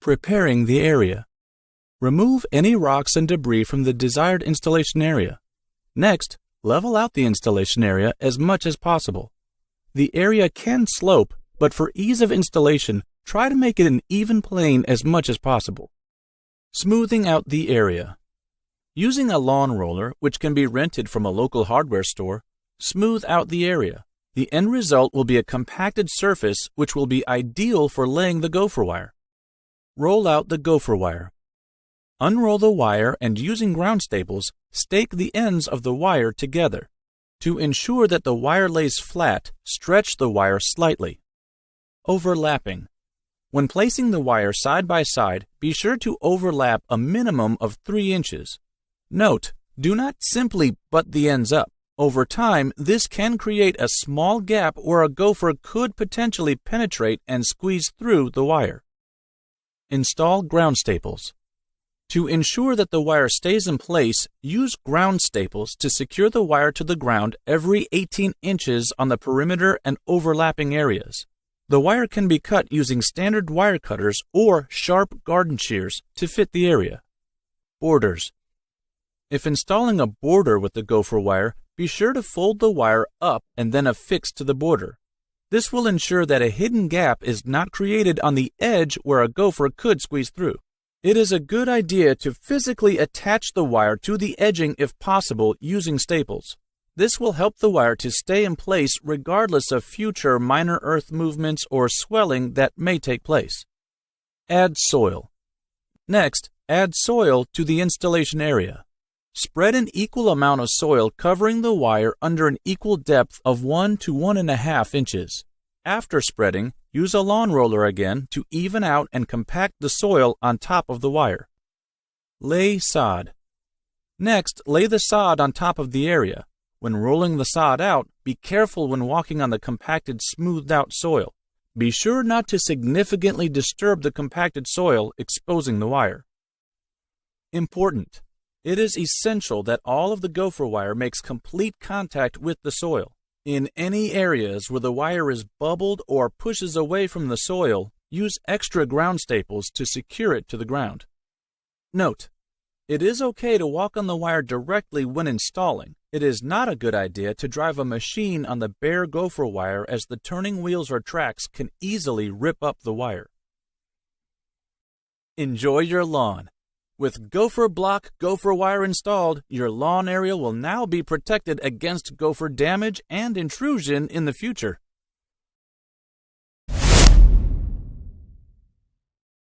Preparing the area. Remove any rocks and debris from the desired installation area. Next, level out the installation area as much as possible. The area can slope, but for ease of installation, try to make it an even plane as much as possible. Smoothing out the area. Using a lawn roller, which can be rented from a local hardware store, smooth out the area. The end result will be a compacted surface which will be ideal for laying the gopher wire. Roll out the gopher wire. Unroll the wire and using ground staples, stake the ends of the wire together. To ensure that the wire lays flat, stretch the wire slightly. Overlapping. When placing the wire side by side, be sure to overlap a minimum of 3 inches. Note, do not simply butt the ends up. Over time, this can create a small gap where a gopher could potentially penetrate and squeeze through the wire. Install ground staples. To ensure that the wire stays in place, use ground staples to secure the wire to the ground every 18 inches on the perimeter and overlapping areas. The wire can be cut using standard wire cutters or sharp garden shears to fit the area. Borders. If installing a border with the gopher wire, be sure to fold the wire up and then affix to the border. This will ensure that a hidden gap is not created on the edge where a gopher could squeeze through. It is a good idea to physically attach the wire to the edging if possible using staples. This will help the wire to stay in place regardless of future minor earth movements or swelling that may take place. Add soil. Next, add soil to the installation area. Spread an equal amount of soil covering the wire under an equal depth of 1 to 1.5 inches. After spreading, use a lawn roller again to even out and compact the soil on top of the wire. Lay sod. Next, lay the sod on top of the area. When rolling the sod out, be careful when walking on the compacted, smoothed-out soil. Be sure not to significantly disturb the compacted soil, exposing the wire. Important. It is essential that all of the gopher wire makes complete contact with the soil. In any areas where the wire is bubbled or pushes away from the soil, use extra ground staples to secure it to the ground. Note: it is okay to walk on the wire directly when installing. It is not a good idea to drive a machine on the bare gopher wire, as the turning wheels or tracks can easily rip up the wire. Enjoy your lawn. With Gopher Block gopher wire installed, your lawn area will now be protected against gopher damage and intrusion in the future.